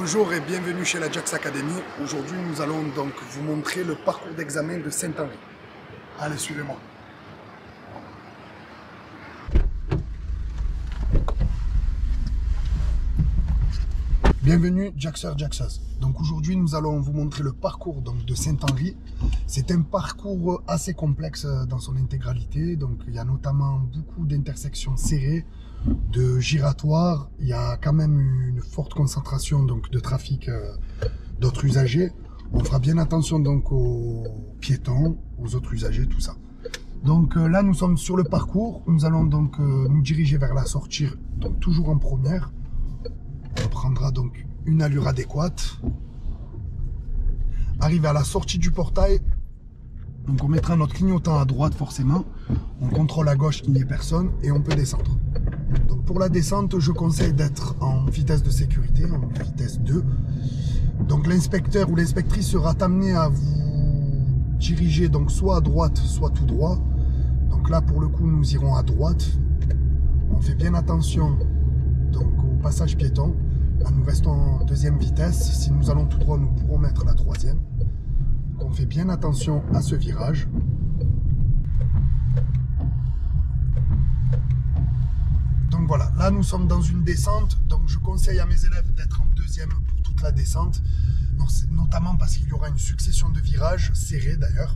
Bonjour et bienvenue chez la Jax Academy. Aujourd'hui, nous allons donc vous montrer le parcours d'examen de Saint-Henri. Allez, suivez-moi. Bienvenue Jaxers, Jaxas. Donc aujourd'hui, nous allons vous montrer le parcours donc, de Saint-Henri. C'est un parcours assez complexe dans son intégralité. Donc il y a notamment beaucoup d'intersections serrées, de giratoires. Il y a quand même une forte concentration donc, de trafic d'autres usagers. On fera bien attention donc aux piétons, aux autres usagers, tout ça. Donc là, nous sommes sur le parcours. Nous allons donc nous diriger vers la sortie, donc toujours en première. On prendra donc une allure adéquate. Arrivé à la sortie du portail, donc on mettra notre clignotant à droite forcément. On contrôle à gauche qu'il n'y ait personne et on peut descendre. Donc pour la descente, je conseille d'être en vitesse de sécurité, en vitesse 2. Donc l'inspecteur ou l'inspectrice sera amené à vous diriger donc soit à droite, soit tout droit. Donc là pour le coup, nous irons à droite. On fait bien attention donc au passage piéton. Là, nous restons en deuxième vitesse. Si nous allons tout droit, nous pourrons mettre la troisième. Donc, on fait bien attention à ce virage. Donc voilà, là nous sommes dans une descente. Donc je conseille à mes élèves d'être en deuxième pour toute la descente. Notamment parce qu'il y aura une succession de virages, serrés d'ailleurs.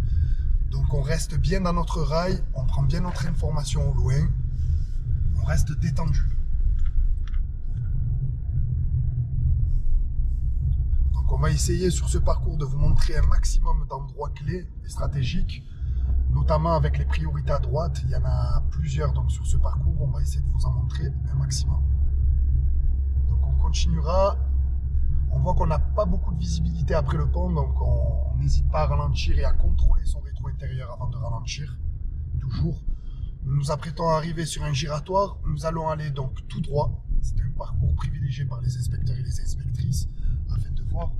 Donc on reste bien dans notre rail, on prend bien notre information au loin. On reste détendu. On va essayer sur ce parcours de vous montrer un maximum d'endroits clés et stratégiques, notamment avec les priorités à droite. Il y en a plusieurs donc sur ce parcours, on va essayer de vous en montrer un maximum. Donc on continuera. On voit qu'on n'a pas beaucoup de visibilité après le pont, donc on n'hésite pas à ralentir et à contrôler son rétro intérieur avant de ralentir, toujours. Nous nous apprêtons à arriver sur un giratoire, nous allons aller donc tout droit. C'est un parcours privilégié par les inspecteurs et les inspectrices afin de voir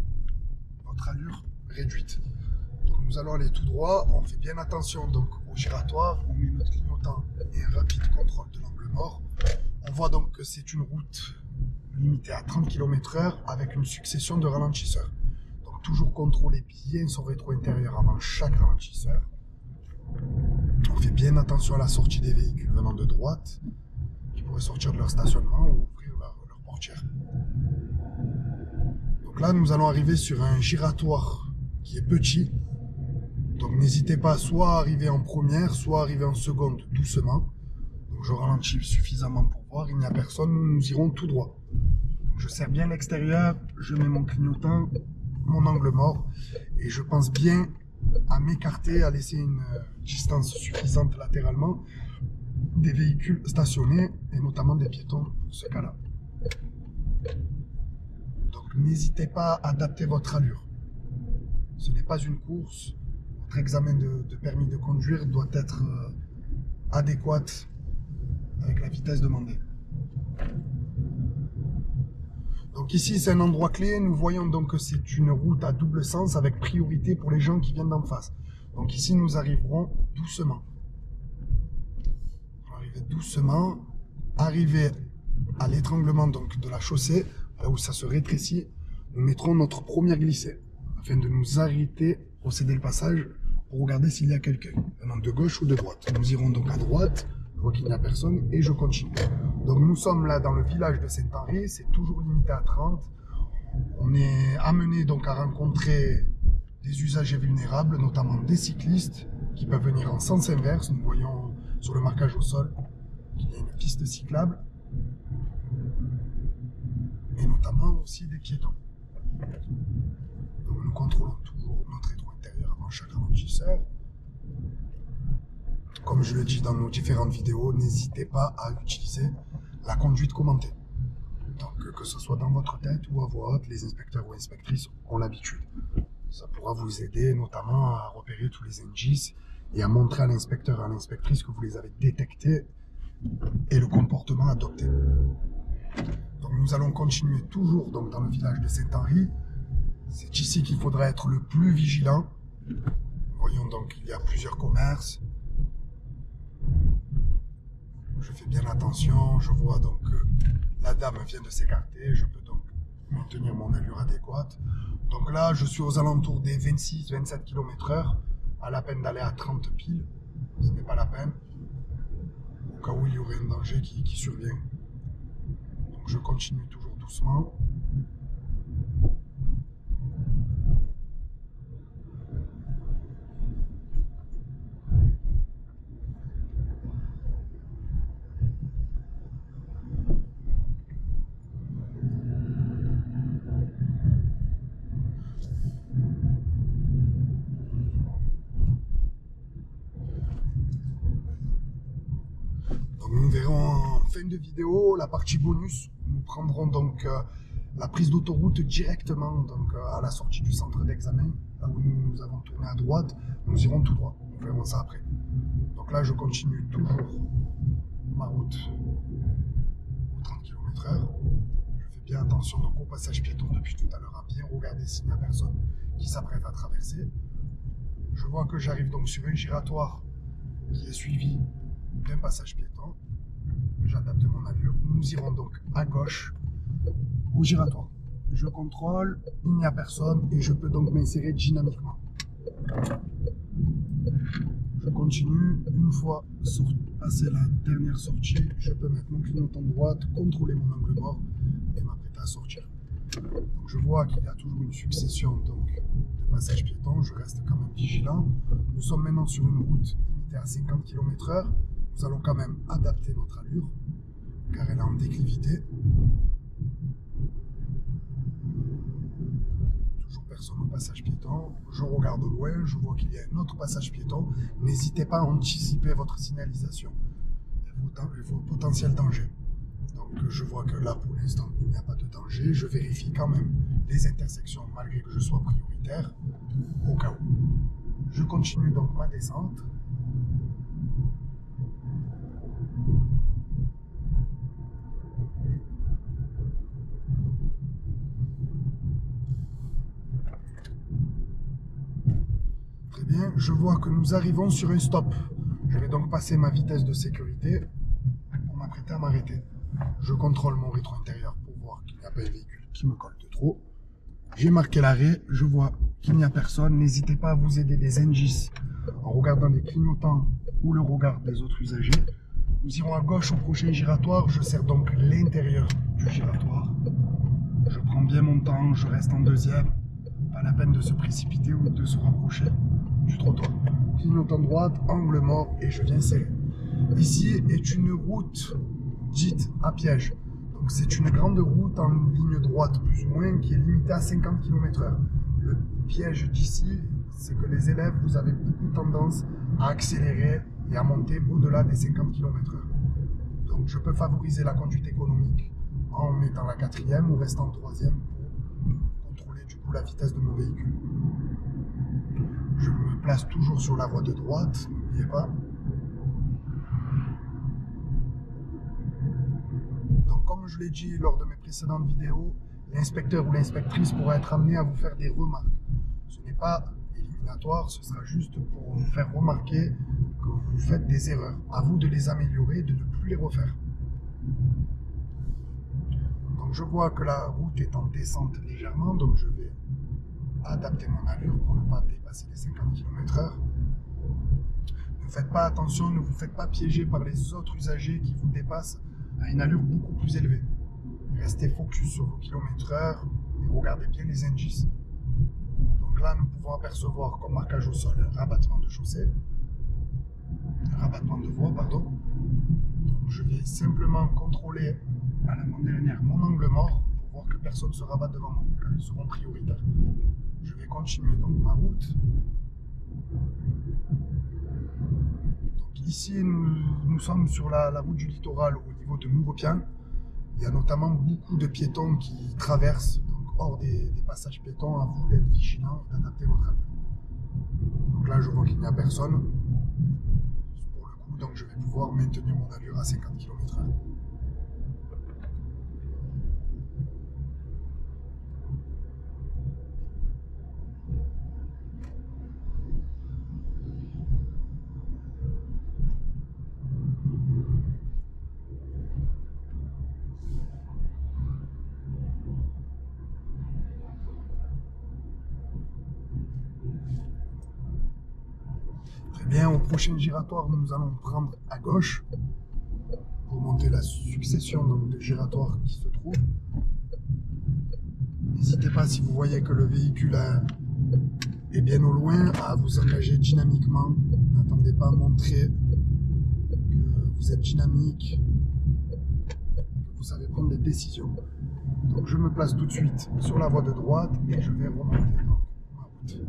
votre allure réduite. Donc nous allons aller tout droit, on fait bien attention donc au giratoire, on met notre clignotant et un rapide contrôle de l'angle mort. On voit donc que c'est une route limitée à 30 km/h avec une succession de ralentisseurs. Donc toujours contrôler bien son rétro intérieur avant chaque ralentisseur. On fait bien attention à la sortie des véhicules venant de droite qui pourraient sortir de leur stationnement ou ouvrir leur portière. Donc là, nous allons arriver sur un giratoire qui est petit. Donc n'hésitez pas soit à arriver en première, soit à arriver en seconde doucement. Donc je ralentis suffisamment pour voir, il n'y a personne, nous irons tout droit. Donc je serre bien l'extérieur, je mets mon clignotant, mon angle mort, et je pense bien à m'écarter, à laisser une distance suffisante latéralement des véhicules stationnés, et notamment des piétons pour ce cas-là. Donc n'hésitez pas à adapter votre allure. Ce n'est pas une course. Votre examen de permis de conduire doit être adéquat avec la vitesse demandée. Donc ici c'est un endroit clé. Nous voyons donc que c'est une route à double sens avec priorité pour les gens qui viennent d'en face. Donc ici nous arriverons doucement. On va arriver doucement. Arriver à l'étranglement donc de la chaussée, là où ça se rétrécit, nous mettrons notre première glissée afin de nous arrêter pour céder le passage pour regarder s'il y a quelqu'un venant de gauche ou de droite. Nous irons donc à droite, je vois qu'il n'y a personne et je continue. Donc nous sommes là dans le village de Saint-Henri, c'est toujours limité à 30. On est amené donc à rencontrer des usagers vulnérables, notamment des cyclistes qui peuvent venir en sens inverse. Nous voyons sur le marquage au sol qu'il y a une piste cyclable. Et notamment aussi des piétons. Donc nous contrôlons toujours notre rétro intérieur avant chaque ralentisseur. Comme je le dis dans nos différentes vidéos, n'hésitez pas à utiliser la conduite commentée. Donc que ce soit dans votre tête ou à voix haute, les inspecteurs ou inspectrices ont l'habitude. Ça pourra vous aider notamment à repérer tous les indices et à montrer à l'inspecteur et à l'inspectrice que vous les avez détectés et le comportement adopté. Donc nous allons continuer toujours donc, dans le village de Saint-Henri. C'est ici qu'il faudra être le plus vigilant. Voyons donc qu'il y a plusieurs commerces. Je fais bien attention. Je vois donc que la dame vient de s'écarter. Je peux donc maintenir mon allure adéquate. Donc là, je suis aux alentours des 26-27 km/h, à la peine d'aller à 30 piles, ce n'est pas la peine, au cas où il y aurait un danger qui survient. Donc je continue toujours doucement. Nous verrons en fin de vidéo la partie bonus. Nous prendrons donc la prise d'autoroute directement donc, à la sortie du centre d'examen, là où nous avons tourné à droite. Nous irons tout droit. Nous verrons ça après. Donc là, je continue toujours ma route aux 30 km/h. Je fais bien attention donc, au passage piéton depuis tout à l'heure, à bien regarder s'il n'y a personne qui s'apprête à traverser. Je vois que j'arrive donc sur un giratoire qui est suivi d'un passage piéton. J'adapte mon allure. Nous irons donc à gauche au giratoire. Je contrôle, il n'y a personne et je peux donc m'insérer dynamiquement. Je continue. Une fois passé la dernière sortie, je peux mettre mon clignotant droite, contrôler mon angle mort et m'apprêter à sortir. Donc je vois qu'il y a toujours une succession donc, de passages piétons. Je reste quand même vigilant. Nous sommes maintenant sur une route limitée à 50 km/h. Nous allons quand même adapter notre allure, car elle est en déclivité. Toujours personne au passage piéton. Je regarde au loin, je vois qu'il y a un autre passage piéton. N'hésitez pas à anticiper votre signalisation et vos potentiels dangers. Donc je vois que là, pour l'instant, il n'y a pas de danger. Je vérifie quand même les intersections, malgré que je sois prioritaire, au cas où. Je continue donc ma descente. Très bien, je vois que nous arrivons sur un stop. Je vais donc passer ma vitesse de sécurité pour m'apprêter à m'arrêter. Je contrôle mon rétro intérieur pour voir qu'il n'y a pas un véhicule qui me colle de trop. J'ai marqué l'arrêt, je vois qu'il n'y a personne. N'hésitez pas à vous aider des NGIS en regardant les clignotants ou le regard des autres usagers. Nous irons à gauche au prochain giratoire. Je serre donc l'intérieur du giratoire. Je prends bien mon temps, je reste en deuxième. Pas la peine de se précipiter ou de se rapprocher du trottoir. Clignotant droite, angle mort et je viens serrer. Ici est une route dite à piège. Donc c'est une grande route en ligne droite plus ou moins qui est limitée à 50 km/h. Le piège d'ici, c'est que les élèves, vous avez beaucoup tendance à accélérer et à monter au-delà des 50 km/h. Donc je peux favoriser la conduite économique en mettant la quatrième ou restant troisième pour contrôler du coup la vitesse de mon véhicule. Je me place toujours sur la voie de droite, n'oubliez pas. Donc comme je l'ai dit lors de mes précédentes vidéos, l'inspecteur ou l'inspectrice pourra être amené à vous faire des remarques. Ce n'est pas éliminatoire, ce sera juste pour vous faire remarquer que vous faites des erreurs. À vous de les améliorer, de ne plus les refaire. Donc je vois que la route est en descente légèrement, donc je vais adapter mon allure pour ne pas dépasser les 50 km/h. Ne faites pas attention, ne vous faites pas piéger par les autres usagers qui vous dépassent à une allure beaucoup plus élevée. Restez focus sur vos kilomètres/heure et regardez bien les indices. Donc là, nous pouvons apercevoir comme marquage au sol un rabattement de chaussée, un rabattement de voie, pardon. Donc je vais simplement contrôler à l'avant-dernière mon angle mort pour voir que personne ne se rabatte devant moi, car ils seront prioritaires. Je vais continuer donc ma route. Donc ici, nous sommes sur la route du littoral au niveau de Mourepian. Il y a notamment beaucoup de piétons qui traversent, donc hors des passages piétons. À vous d'être vigilant et d'adapter votre allure. Donc là, je vois qu'il n'y a personne. Pour le coup, donc je vais pouvoir maintenir mon allure à 50 km/h. bien, au prochain giratoire, nous allons prendre à gauche pour monter la succession donc, de giratoires qui se trouvent. N'hésitez pas, si vous voyez que le véhicule est bien au loin, à vous engager dynamiquement. N'attendez pas à montrer que vous êtes dynamique, que vous savez prendre des décisions. Donc je me place tout de suite sur la voie de droite et je vais remonter donc, ma route.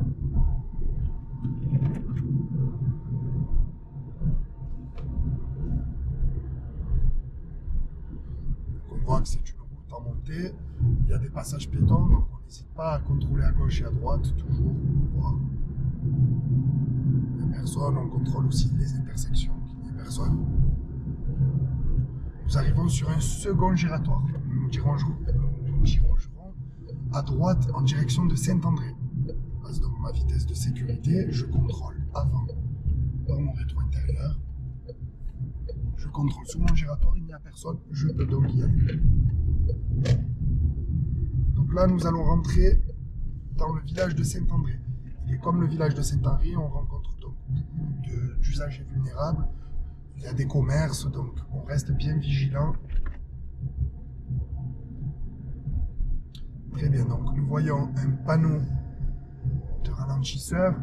On voit que c'est une route en montée, il y a des passages piétons, donc on n'hésite pas à contrôler à gauche et à droite, toujours pour voir. Il n'y a personne, on contrôle aussi les intersections, qu'il n'y ait personne. Nous arrivons sur un second giratoire. Nous dirangerons à droite en direction de Saint-André. Je passe donc ma vitesse de sécurité, je contrôle avant par mon rétro intérieur. Je contrôle sous mon giratoire, il n'y a personne, je peux donc y aller. Donc là, nous allons rentrer dans le village de Saint-André. Et comme le village de Saint-Henri, on rencontre donc beaucoup d'usagers vulnérables. Il y a des commerces, donc on reste bien vigilant. Très bien, donc nous voyons un panneau de ralentisseur,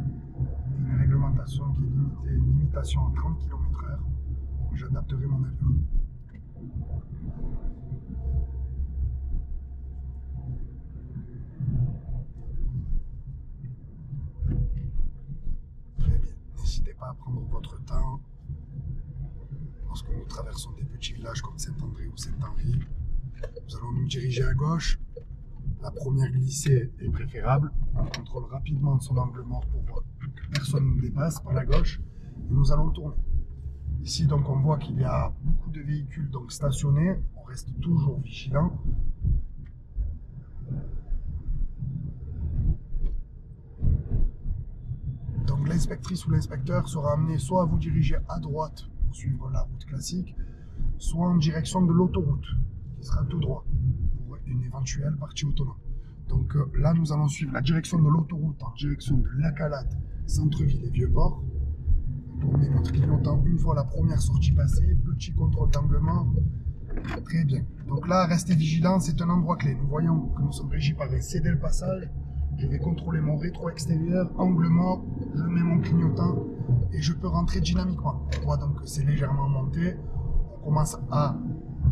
une réglementation qui est limitée, une limitation à 30 km/h. J'adapterai mon allure. Très bien, n'hésitez pas à prendre votre temps lorsque nous traversons des petits villages comme Saint-André ou Saint-Henri. Nous allons nous diriger à gauche. La première glissée est préférable. On contrôle rapidement son angle mort pour voir que personne ne nous dépasse par la gauche. Et nous allons tourner. Ici, donc, on voit qu'il y a beaucoup de véhicules donc, stationnés. On reste toujours vigilant. Donc, l'inspectrice ou l'inspecteur sera amené soit à vous diriger à droite pour suivre la route classique, soit en direction de l'autoroute, qui sera tout droit pour une éventuelle partie autonome. Donc là, nous allons suivre la direction de l'autoroute en direction de Lacalade, centre-ville et Vieux-Port. On met notre clignotant une fois la première sortie passée, petit contrôle d'angle mort. Très bien. Donc là, restez vigilants, c'est un endroit clé. Nous voyons que nous sommes régis par un céder le passage. Je vais contrôler mon rétro extérieur, angle mort, je mets mon clignotant et je peux rentrer dynamiquement. On voit donc que c'est légèrement monté. On commence à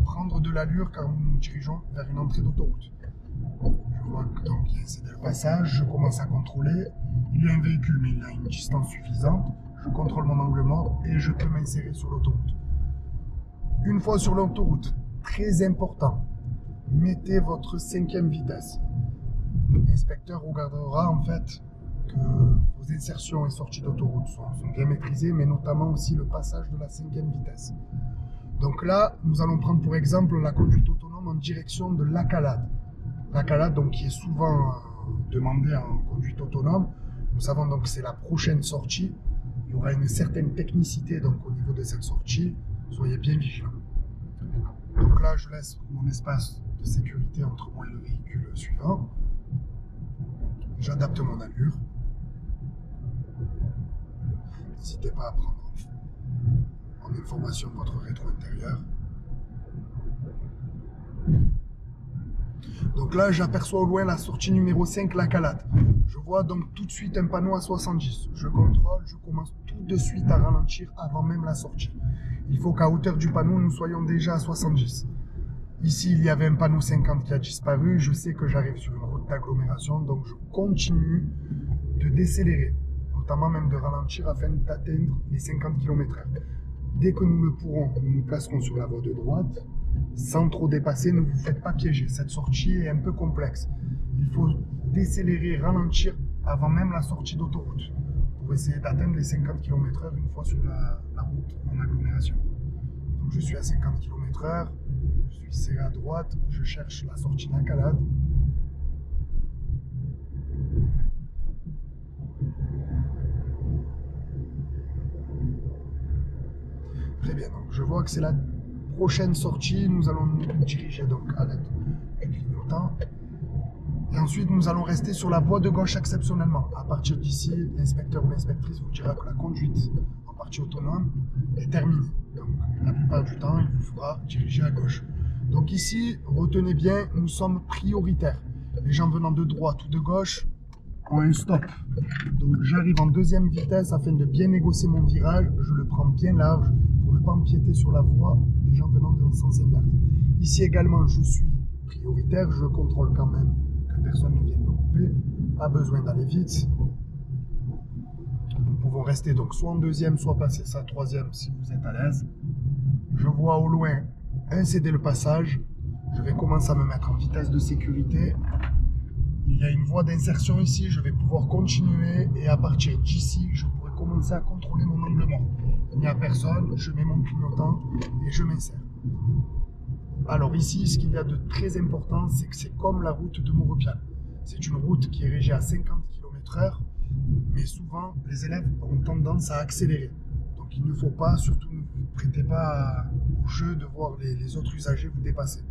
prendre de l'allure car nous nous dirigeons vers une entrée d'autoroute. Je vois que donc il y a un céder le passage, je commence à contrôler. Il y a un véhicule mais il a une distance suffisante. Je contrôle mon angle mort et je peux m'insérer sur l'autoroute. Une fois sur l'autoroute, très important, mettez votre 5e vitesse. L'inspecteur regardera en fait que vos insertions et sorties d'autoroute sont bien maîtrisées, mais notamment aussi le passage de la 5e vitesse. Donc là, nous allons prendre pour exemple la conduite autonome en direction de Lacalade. Lacalade, donc qui est souvent demandée en conduite autonome. Nous savons donc que c'est la prochaine sortie. Il y aura une certaine technicité donc au niveau de cette sortie. Soyez bien vigilants. Donc là, je laisse mon espace de sécurité entre moi et le véhicule suivant. J'adapte mon allure. N'hésitez pas à prendre en information votre rétro intérieur. Donc là, j'aperçois au loin la sortie numéro 5, Lacalade. Je vois donc tout de suite un panneau à 70. Je contrôle, je commence tout de suite à ralentir avant même la sortie. Il faut qu'à hauteur du panneau, nous soyons déjà à 70. Ici, il y avait un panneau 50 qui a disparu. Je sais que j'arrive sur une route d'agglomération, donc je continue de décélérer, notamment même de ralentir afin d'atteindre les 50 km/h. Dès que nous le pourrons, nous nous placerons sur la voie de droite. Sans trop dépasser, ne vous faites pas piéger. Cette sortie est un peu complexe. Il faut décélérer, ralentir avant même la sortie d'autoroute pour essayer d'atteindre les 50 km/h une fois sur la route en agglomération. Donc je suis à 50 km/h, je suis serré à droite, je cherche la sortie Lacalade. Très bien, donc je vois que c'est la prochaine sortie. Nous allons nous diriger donc à l'aide du clignotant. Et ensuite, nous allons rester sur la voie de gauche exceptionnellement. À partir d'ici, l'inspecteur ou l'inspectrice vous dira que la conduite en partie autonome est terminée. Donc, la plupart du temps, il vous faudra diriger à gauche. Donc ici, retenez bien, nous sommes prioritaires. Les gens venant de droite ou de gauche ont un stop. Donc j'arrive en deuxième vitesse afin de bien négocier mon virage. Je le prends bien large pour ne pas empiéter sur la voie des gens venant dans le sens inverse. Ici également, je suis prioritaire. Je contrôle quand même que personne ne vienne me couper. Pas besoin d'aller vite. Nous pouvons rester donc soit en deuxième, soit passer ça troisième si vous êtes à l'aise. Je vois au loin un céder le passage. Je vais commencer à me mettre en vitesse de sécurité. Il y a une voie d'insertion ici, je vais pouvoir continuer et à partir d'ici, je pourrai commencer à contrôler mon angle mort. Il n'y a personne, je mets mon clignotant et je m'insère. Alors ici, ce qu'il y a de très important, c'est que c'est comme la route de Maurepian. C'est une route qui est régie à 50 km/h, mais souvent, les élèves ont tendance à accélérer. Donc il ne faut pas, surtout ne vous prêtez pas au jeu de voir les autres usagers vous dépasser.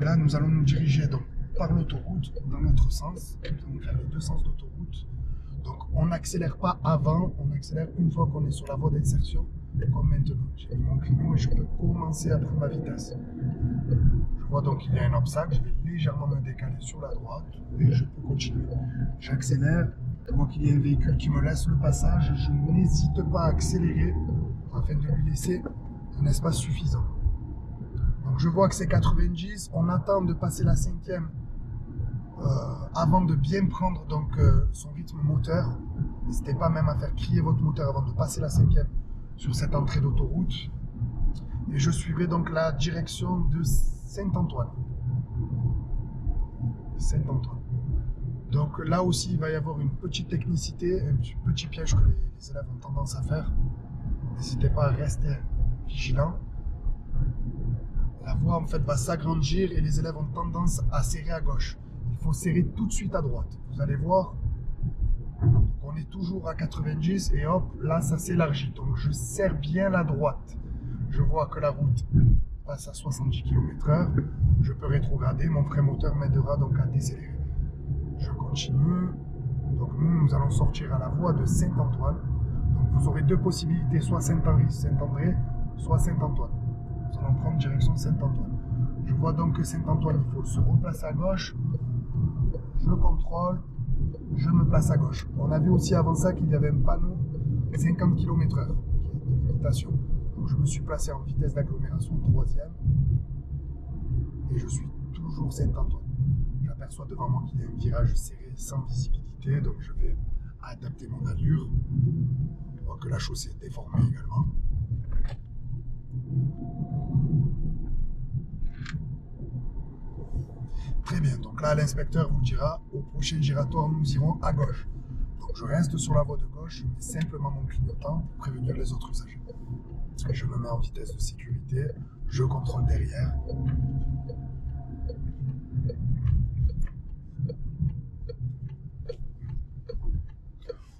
Là, nous allons nous diriger donc par l'autoroute dans notre sens. Nous allons faire les deux sens d'autoroute. Donc on n'accélère pas avant, on accélère une fois qu'on est sur la voie d'insertion, comme maintenant. J'ai mis mon clignot et je peux commencer à prendre ma vitesse. Je vois donc qu'il y a un obstacle, je vais légèrement me décaler sur la droite et je peux continuer. J'accélère, je vois qu'il y a un véhicule qui me laisse le passage et je n'hésite pas à accélérer afin de lui laisser un espace suffisant. Donc je vois que c'est 90, on attend de passer la cinquième avant de bien prendre donc, son rythme moteur. N'hésitez pas même à faire crier votre moteur avant de passer la cinquième sur cette entrée d'autoroute. Et je suivrai donc la direction de Saint-Antoine. Saint-Antoine. Donc là aussi, il va y avoir une petite technicité, un petit piège que les élèves ont tendance à faire. N'hésitez pas à rester vigilant. La voie en fait va s'agrandir et les élèves ont tendance à serrer à gauche. Il faut serrer tout de suite à droite. Vous allez voir, on est toujours à 90 et hop, là ça s'élargit. Donc je serre bien la droite. Je vois que la route passe à 70 km/h. Je peux rétrograder. Mon frein moteur m'aidera donc à décélérer. Je continue. Donc nous allons sortir à la voie de Saint-Antoine. Donc vous aurez deux possibilités, soit Saint-Henri, Saint-André, soit Saint-Antoine. Nous allons prendre direction Saint-Antoine. Je vois donc que Saint-Antoine, il faut se replacer à gauche. Je contrôle, je me place à gauche. On a vu aussi avant ça qu'il y avait un panneau 50 km/h de limitation. Donc je me suis placé en vitesse d'agglomération troisième. Et je suis toujours Saint-Antoine. J'aperçois devant moi qu'il y a un virage serré sans visibilité. Donc je vais adapter mon allure. On voit que la chaussée est déformée également. Très bien, donc là l'inspecteur vous dira au prochain giratoire nous irons à gauche. Donc je reste sur la voie de gauche, je mets simplement mon clignotant pour prévenir les autres usagers. Je me mets en vitesse de sécurité, je contrôle derrière.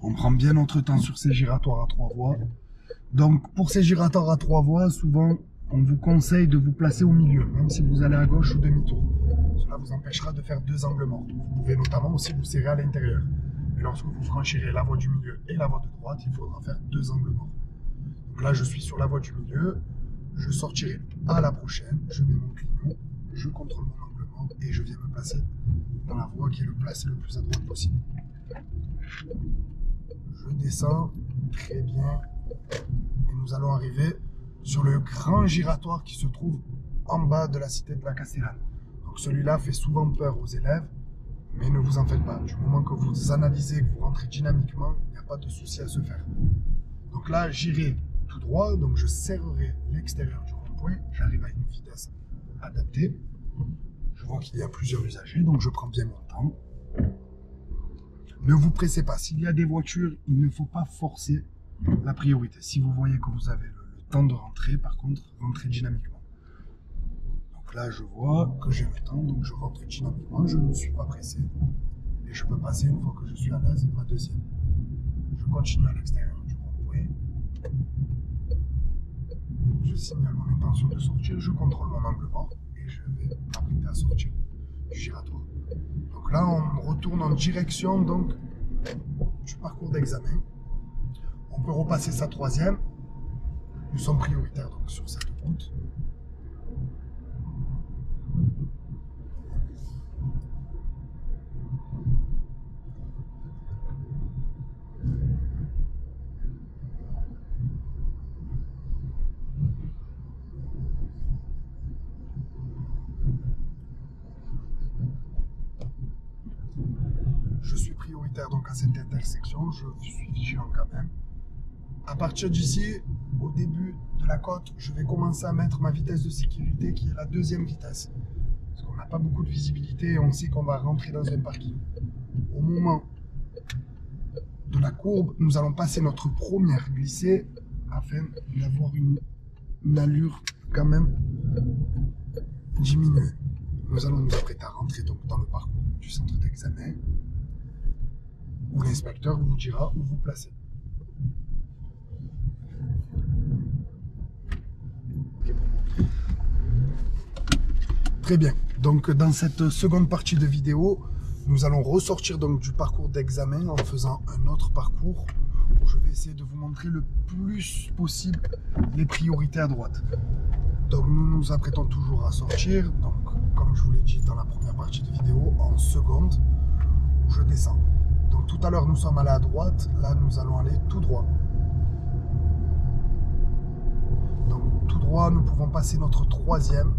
On prend bien notre temps sur ces giratoires à 3 voies. Donc pour ces giratoires à 3 voies, souvent on vous conseille de vous placer au milieu, même si vous allez à gauche ou demi-tour. Cela vous empêchera de faire deux angles morts. Vous pouvez notamment aussi vous serrer à l'intérieur. Mais lorsque vous franchirez la voie du milieu et la voie de droite, il faudra faire deux angles morts. Donc là, je suis sur la voie du milieu. Je sortirai à la prochaine. Je mets mon clignon. Je contrôle mon angle mort et je viens me placer dans la voie qui est le placé le plus à droite possible. Je descends très bien. Et nous allons arriver sur le grand giratoire qui se trouve en bas de la cité de la Castellane. Donc celui-là fait souvent peur aux élèves, mais ne vous en faites pas. Du moment que vous analysez, que vous rentrez dynamiquement, il n'y a pas de souci à se faire. Donc là, j'irai tout droit, donc je serrerai l'extérieur du rond-point. J'arrive à une vitesse adaptée. Je vois qu'il y a plusieurs usagers, donc je prends bien mon temps. Ne vous pressez pas. S'il y a des voitures, il ne faut pas forcer la priorité. Si vous voyez que vous avez le temps de rentrer, par contre, rentrez dynamiquement. Donc là, je vois que j'ai le temps, donc je rentre dynamiquement. Je ne suis pas pressé. Et je peux passer, une fois que je suis à l'aise, ma deuxième. Je continue à l'extérieur du rond-point. Je signale mon intention de sortir. Je contrôle mon angle mort et je vais m'apprêter à sortir. du giratoire. Donc là, on retourne en direction donc, du parcours d'examen. On peut repasser sa troisième. Nous sommes prioritaires donc, sur cette route. Je suis prioritaire donc à cette intersection, je suis vigilant quand même. À partir d'ici, au début de la côte, je vais commencer à mettre ma vitesse de sécurité qui est la deuxième vitesse. Parce qu'on n'a pas beaucoup de visibilité et on sait qu'on va rentrer dans un parking. Au moment de la courbe, nous allons passer notre première glissée afin d'avoir une allure quand même diminuée. Nous allons nous apprêter à rentrer donc dans le parcours du centre d'examen où l'inspecteur vous dira où vous placez. Très bien, donc dans cette seconde partie de vidéo, nous allons ressortir donc du parcours d'examen en faisant un autre parcours où je vais essayer de vous montrer le plus possible les priorités à droite. Donc nous nous apprêtons toujours à sortir, donc comme je vous l'ai dit dans la première partie de vidéo, en seconde, où je descends. Donc tout à l'heure nous sommes allés à droite, là nous allons aller tout droit. Donc tout droit, nous pouvons passer notre troisième,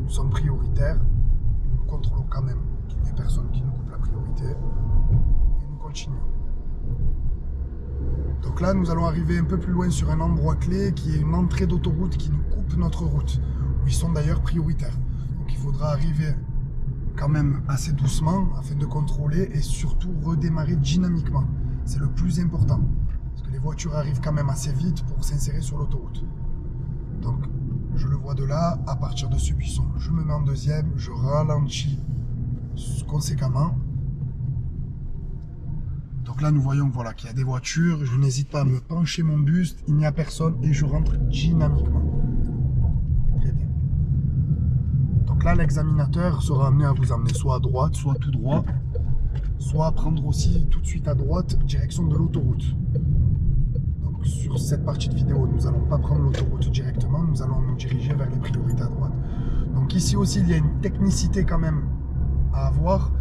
nous sommes prioritaires, nous contrôlons quand même qu'il n'y ait personne qui nous coupe la priorité, et nous continuons. Donc là nous allons arriver un peu plus loin sur un endroit clé qui est une entrée d'autoroute qui nous coupe notre route, où ils sont d'ailleurs prioritaires. Donc il faudra arriver quand même assez doucement afin de contrôler et surtout redémarrer dynamiquement. C'est le plus important, parce que les voitures arrivent quand même assez vite pour s'insérer sur l'autoroute. Donc je le vois de là, à partir de ce buisson, je me mets en deuxième, je ralentis conséquemment. Donc là nous voyons voilà, qu'il y a des voitures, je n'hésite pas à me pencher mon buste, il n'y a personne et je rentre dynamiquement. Très bien. Donc là l'examinateur sera amené à vous emmener soit à droite, soit tout droit, soit à prendre aussi tout de suite à droite, direction de l'autoroute. Donc sur cette partie de vidéo, nous n'allons pas prendre l'autoroute directement, nous allons nous diriger vers les priorités à droite. Donc ici aussi il y a une technicité quand même à avoir.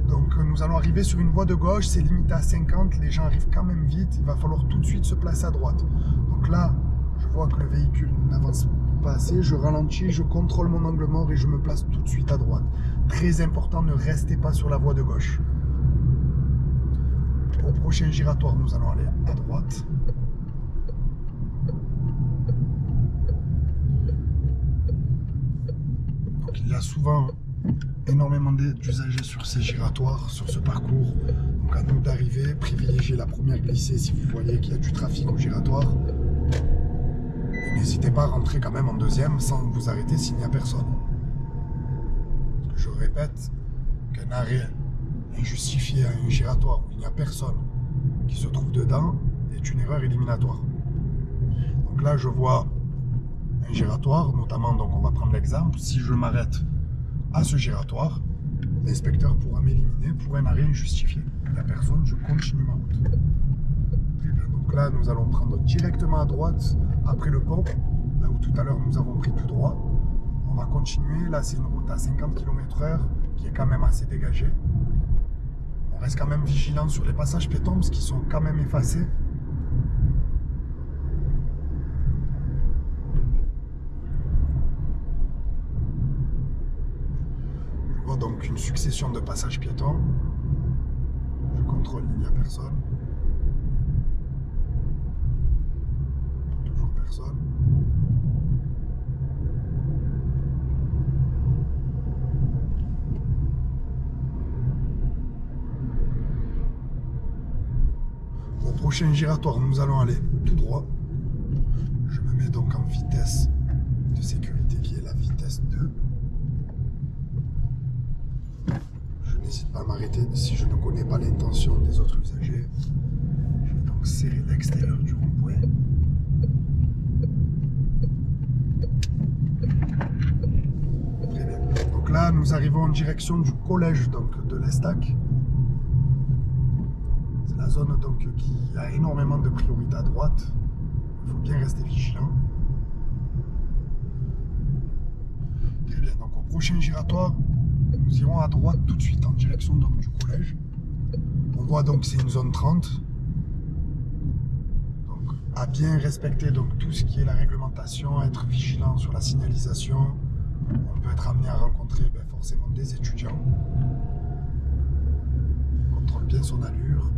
Donc nous allons arriver sur une voie de gauche, c'est limité à 50, les gens arrivent quand même vite, il va falloir tout de suite se placer à droite. Donc là, je vois que le véhicule n'avance pas assez, je ralentis, je contrôle mon angle mort et je me place tout de suite à droite. Très important, ne restez pas sur la voie de gauche. Au prochain giratoire, nous allons aller à droite. Donc il y a souvent énormément d'usagers sur ces giratoires, sur ce parcours. Donc à nous d'arriver, privilégier la première glissée si vous voyez qu'il y a du trafic au giratoire. Et n'hésitez pas à rentrer quand même en deuxième sans vous arrêter s'il n'y a personne. Parce que je répète qu'un arrêt injustifié à un giratoire où il n'y a personne qui se trouve dedans est une erreur éliminatoire. Donc là je vois un giratoire, notamment donc on va prendre l'exemple, si je m'arrête à ce giratoire, l'inspecteur pourra m'éliminer pour un arrêt injustifié. Il n'y a personne, je continue ma route. Très bien, donc là nous allons prendre directement à droite après le pont, là où tout à l'heure nous avons pris tout droit. On va continuer, là c'est une route à 50 km/h qui est quand même assez dégagée. On reste quand même vigilant sur les passages piétons parce qu'ils sont quand même effacés. Donc une succession de passages piétons. Je contrôle, il n'y a personne. Toujours personne. Au prochain giratoire, nous allons aller tout droit. Je me mets donc en vitesse de sécurité qui est la vitesse 2. N'hésite pas à m'arrêter si je ne connais pas l'intention des autres usagers. Je vais donc serrer l'extérieur du rond-point. Très bien. Donc là, nous nous arrivons en direction du collège donc, de l'Estac. C'est la zone donc, qui a énormément de priorité à droite. Il faut bien rester vigilant. Très bien, donc au prochain giratoire, nous irons à droite tout de suite en direction donc, du collège. On voit donc que c'est une zone 30. Donc à bien respecter donc, tout ce qui est la réglementation, être vigilant sur la signalisation. On peut être amené à rencontrer forcément des étudiants. On contrôle bien son allure.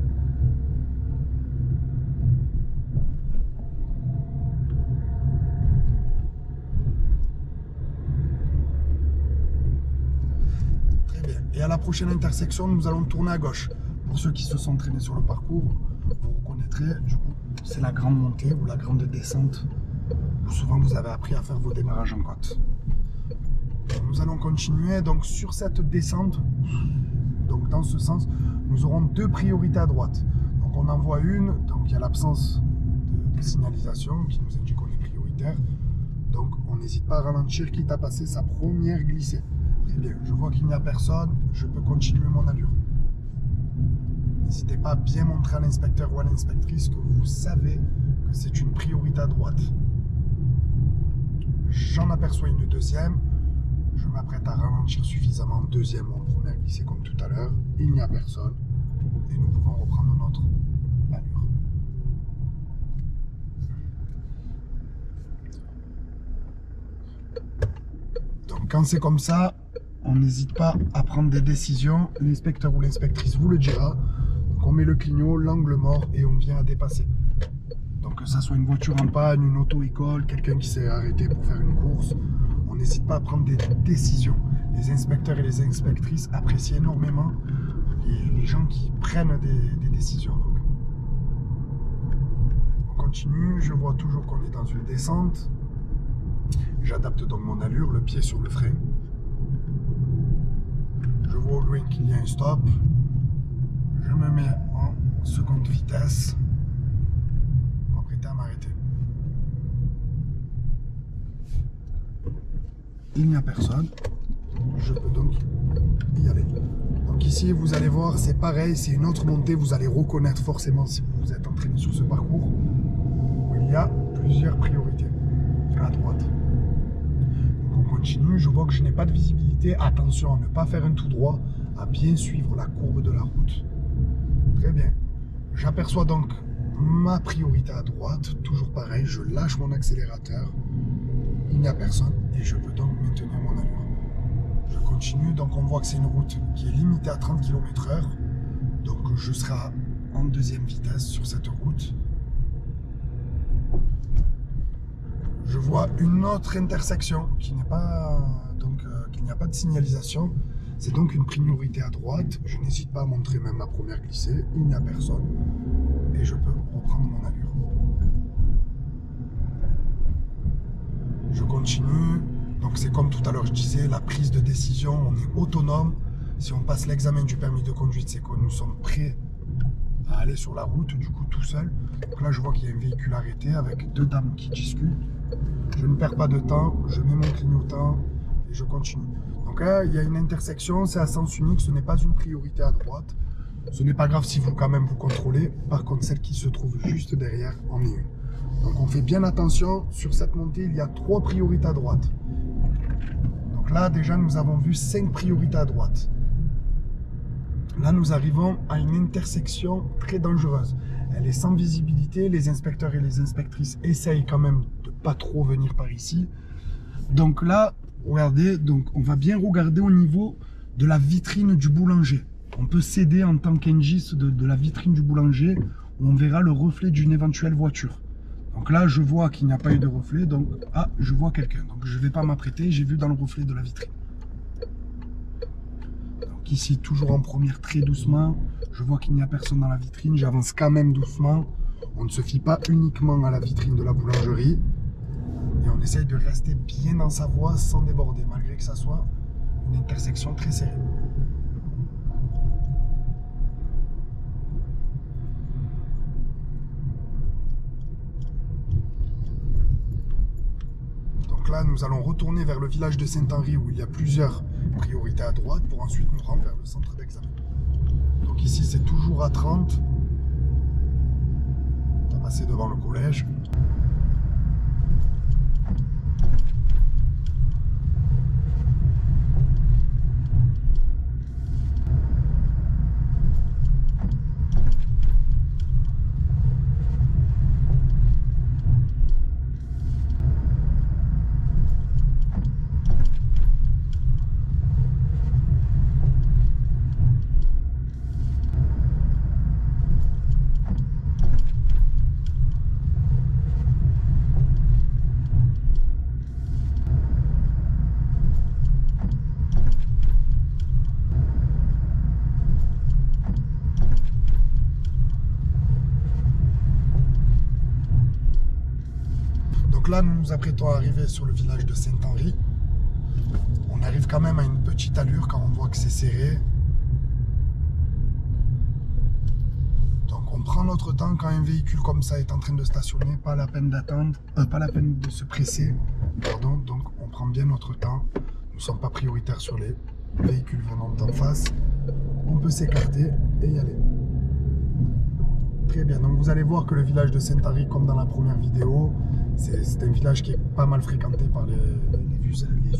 Très bien. Et à la prochaine intersection, nous allons tourner à gauche. Pour ceux qui se sont entraînés sur le parcours, vous reconnaîtrez, du coup, c'est la grande montée ou la grande descente où souvent vous avez appris à faire vos démarrages en côte. Nous allons continuer donc sur cette descente, donc dans ce sens, nous aurons deux priorités à droite. Donc on en voit une, donc il y a l'absence de signalisation qui nous indique qu'on est prioritaire. Donc on n'hésite pas à ralentir, quitte à passer sa première glissée. Très bien, je vois qu'il n'y a personne, je peux continuer mon allure. N'hésitez pas à bien montrer à l'inspecteur ou à l'inspectrice que vous savez que c'est une priorité à droite. J'en aperçois une deuxième. Je m'apprête à ralentir suffisamment, deuxième ou en première glissée comme tout à l'heure. Il n'y a personne et nous pouvons reprendre notre allure. Donc quand c'est comme ça, on n'hésite pas à prendre des décisions. L'inspecteur ou l'inspectrice vous le dira. Donc on met le clignot, l'angle mort et on vient à dépasser. Donc que ça soit une voiture en panne, une auto-école, quelqu'un qui s'est arrêté pour faire une course, on n'hésite pas à prendre des décisions. Les inspecteurs et les inspectrices apprécient énormément les gens qui prennent des décisions. Donc. On continue, je vois toujours qu'on est dans une descente. J'adapte donc mon allure, le pied sur le frein. Je vois au loin qu'il y a un stop. Je me mets en seconde vitesse. Je m'apprête à m'arrêter. Il n'y a personne. Je peux donc y aller. Donc ici, vous allez voir, c'est pareil, c'est une autre montée. Vous allez reconnaître forcément si vous vous êtes entraîné sur ce parcours où il y a plusieurs priorités à droite. Donc on continue. Je vois que je n'ai pas de visibilité. Attention à ne pas faire un tout droit, à bien suivre la courbe de la route. Très bien. J'aperçois donc ma priorité à droite. Toujours pareil, je lâche mon accélérateur. Il n'y a personne et je peux donc maintenir mon allure. Je continue, donc on voit que c'est une route qui est limitée à 30 km/h. Donc je serai en deuxième vitesse sur cette route. Je vois une autre intersection qui n'est pas qu'il n'y a pas de signalisation. C'est donc une priorité à droite. Je n'hésite pas à montrer même ma première glissée. Il n'y a personne et je peux reprendre mon allure. Je continue. Donc c'est comme tout à l'heure je disais, la prise de décision, on est autonome. Si on passe l'examen du permis de conduite, c'est que nous sommes prêts à aller sur la route, du coup tout seul. Donc là je vois qu'il y a un véhicule arrêté avec deux dames qui discutent. Je ne perds pas de temps, je mets mon clignotant et je continue. Donc là il y a une intersection, c'est à sens unique, ce n'est pas une priorité à droite. Ce n'est pas grave si vous quand même vous contrôlez. Par contre celle qui se trouve juste derrière en est une. Donc on fait bien attention, sur cette montée il y a 3 priorités à droite. Donc là déjà nous avons vu 5 priorités à droite. Là nous arrivons à une intersection très dangereuse. Elle est sans visibilité, les inspecteurs et les inspectrices essayent quand même de pas trop venir par ici. Donc là, regardez, donc on va bien regarder au niveau de la vitrine du boulanger. On peut s'aider en tant qu'ingis de la vitrine du boulanger où on verra le reflet d'une éventuelle voiture. Donc là, je vois qu'il n'y a pas eu de reflet, donc ah, je vois quelqu'un. Donc je ne vais pas m'apprêter, j'ai vu dans le reflet de la vitrine. Donc ici, toujours en première, très doucement. Je vois qu'il n'y a personne dans la vitrine, j'avance quand même doucement. On ne se fie pas uniquement à la vitrine de la boulangerie. Et on essaye de rester bien dans sa voie sans déborder, malgré que ça soit une intersection très serrée. Donc là, nous allons retourner vers le village de Saint-Henri où il y a plusieurs priorités à droite pour ensuite nous rendre vers le centre d'examen. Donc ici, c'est toujours à 30. On va passer devant le collège. Donc là, nous nous apprêtons à arriver sur le village de Saint-Henri. On arrive quand même à une petite allure quand on voit que c'est serré. Donc on prend notre temps quand un véhicule comme ça est en train de stationner, pas la peine d'attendre, pas la peine de se presser, pardon. Donc on prend bien notre temps. Nous ne sommes pas prioritaires sur les véhicules venant d'en face. On peut s'écarter et y aller. Très bien, donc vous allez voir que le village de Saint-Henri, comme dans la première vidéo, c'est un village qui est pas mal fréquenté par les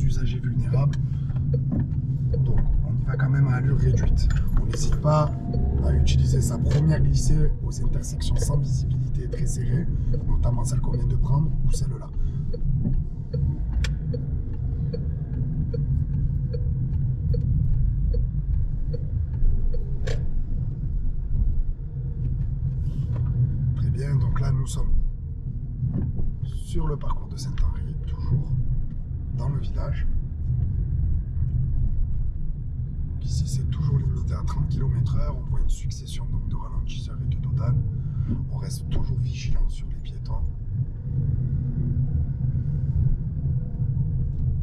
usagers vulnérables. Donc on y va quand même à allure réduite. On n'hésite pas à utiliser sa première glissée aux intersections sans visibilité très serrées, notamment celle qu'on vient de prendre ou celle-là. Très bien, donc là nous sommes sur le parcours de Saint-Henri, toujours dans le village. Donc ici c'est toujours limité à 30 km/h, on voit une succession donc, de ralentisseurs et de dodanes. On reste toujours vigilant sur les piétons.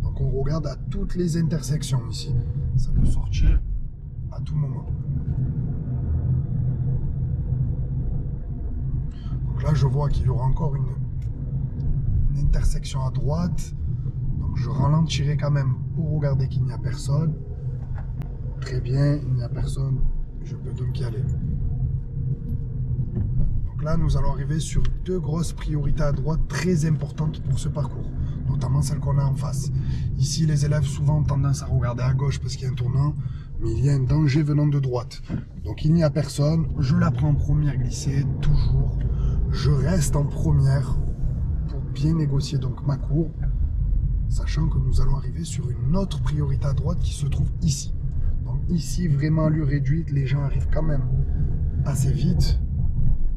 Donc on regarde à toutes les intersections ici. Ça peut sortir à tout moment. Donc là je vois qu'il y aura encore une intersection à droite, donc je ralentirai quand même pour regarder qu'il n'y a personne. Très bien, il n'y a personne, je peux donc y aller. Donc là nous allons arriver sur deux grosses priorités à droite très importantes pour ce parcours, notamment celle qu'on a en face. Ici les élèves souvent ont tendance à regarder à gauche parce qu'il y a un tournant, mais il y a un danger venant de droite. Donc il n'y a personne, je la prends en première glissée, toujours. Je reste en première pour bien négocier donc ma courbe, sachant que nous allons arriver sur une autre priorité à droite qui se trouve ici. Donc ici, vraiment à allure réduite, les gens arrivent quand même assez vite.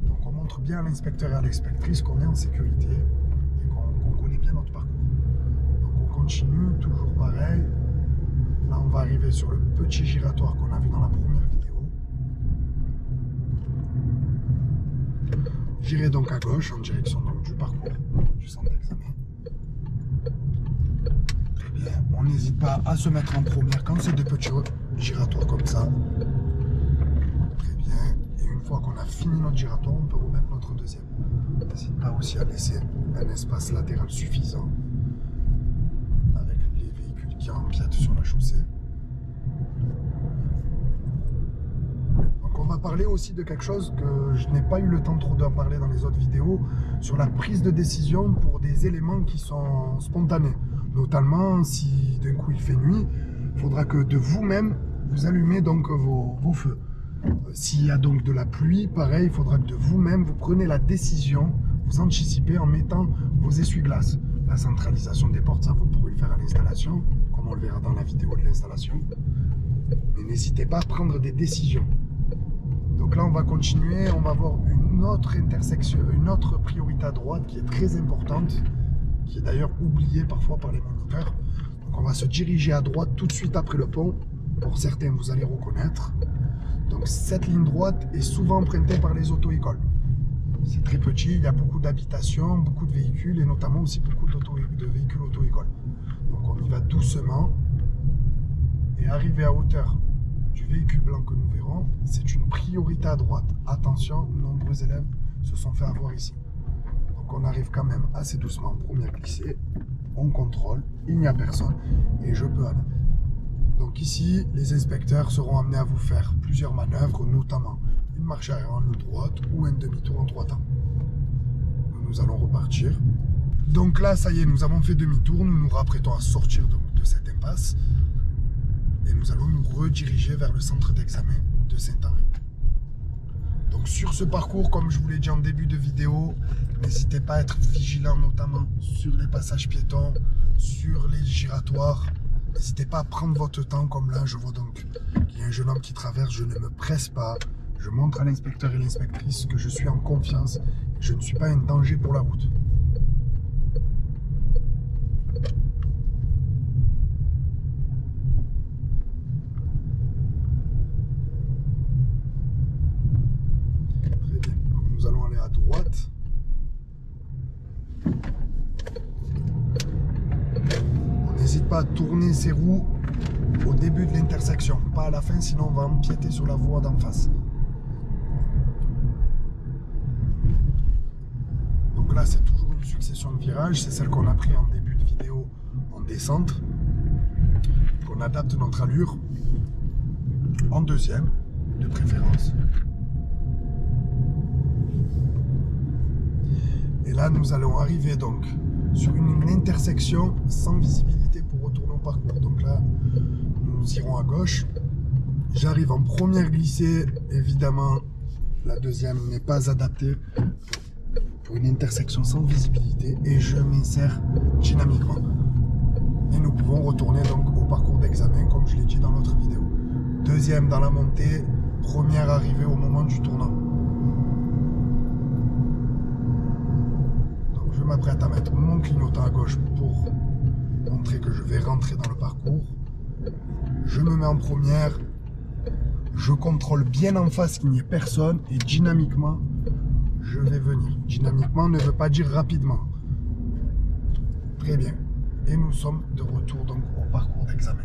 Donc on montre bien à l'inspecteur et à l'inspectrice qu'on est en sécurité et qu'on connaît bien notre parcours. Donc on continue, toujours pareil. Là on va arriver sur le petit giratoire qu'on a vu dans la première vidéo. J'irai donc à gauche en direction donc, du parcours du centre d'examen. Très bien. On n'hésite pas à se mettre en première quand c'est des petits giratoires comme ça. Très bien. Et une fois qu'on a fini notre giratoire, on peut remettre notre deuxième. N'hésite pas aussi à laisser un espace latéral suffisant avec les véhicules qui empiètent sur la chaussée. On va parler aussi de quelque chose que je n'ai pas eu le temps trop d'en parler dans les autres vidéos, sur la prise de décision pour des éléments qui sont spontanés. Notamment, si d'un coup il fait nuit, il faudra que de vous-même, vous allumez donc vos feux. S'il y a donc de la pluie, pareil, il faudra que de vous-même, vous preniez la décision, vous anticipez en mettant vos essuie-glaces. La centralisation des portes, ça vous pourrez le faire à l'installation, comme on le verra dans la vidéo de l'installation. Mais n'hésitez pas à prendre des décisions. Donc là, on va continuer, on va voir une autre intersection, une autre priorité à droite qui est très importante, qui est d'ailleurs oubliée parfois par les moniteurs. Donc on va se diriger à droite tout de suite après le pont. Pour certains, vous allez reconnaître. Donc cette ligne droite est souvent empruntée par les auto-écoles. C'est très petit, il y a beaucoup d'habitations, beaucoup de véhicules et notamment aussi beaucoup de véhicules auto-école. Donc on y va doucement et arrivé à hauteur du véhicule blanc que nous verrons, c'est une priorité à droite. Attention, nombreux élèves se sont fait avoir ici. Donc on arrive quand même assez doucement, première glissée, on contrôle, il n'y a personne et je peux aller. Donc ici, les inspecteurs seront amenés à vous faire plusieurs manœuvres, notamment une marche arrière en ligne droite ou un demi-tour en trois temps. Nous allons repartir. Donc là, ça y est, nous avons fait demi-tour, nous nous rapprêtons à sortir de cette impasse et nous allons nous rediriger vers le centre d'examen de Saint-Henri. Donc sur ce parcours, comme je vous l'ai dit en début de vidéo, n'hésitez pas à être vigilant, notamment sur les passages piétons, sur les giratoires. N'hésitez pas à prendre votre temps, comme là, je vois donc qu'il y a un jeune homme qui traverse, je ne me presse pas. Je montre à l'inspecteur et l'inspectrice que je suis en confiance et je ne suis pas un danger pour la route. Très bien, donc nous allons aller à droite. N'hésite pas à tourner ses roues au début de l'intersection, pas à la fin, sinon on va empiéter sur la voie d'en face. Donc là, c'est toujours une succession de virages, c'est celle qu'on a pris en début de vidéo en descente. On adapte notre allure en deuxième, de préférence. Et là, nous allons arriver donc sur une intersection sans visibilité pour retourner au parcours. Donc là, nous irons à gauche. J'arrive en première glissée, évidemment, la deuxième n'est pas adaptée pour une intersection sans visibilité et je m'insère dynamiquement. Et nous pouvons retourner donc au parcours d'examen, comme je l'ai dit dans l'autre vidéo. Deuxième dans la montée, première arrivée au moment du tournant. Je m'apprête à mettre mon clignotant à gauche pour montrer que je vais rentrer dans le parcours. Je me mets en première, je contrôle bien en face qu'il n'y ait personne et dynamiquement, je vais venir. Dynamiquement ne veut pas dire rapidement. Très bien. Et nous sommes de retour donc au parcours d'examen.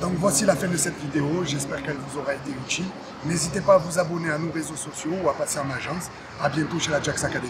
Donc voici la fin de cette vidéo, j'espère qu'elle vous aura été utile. N'hésitez pas à vous abonner à nos réseaux sociaux ou à passer en agence. A bientôt chez la Jax Academy.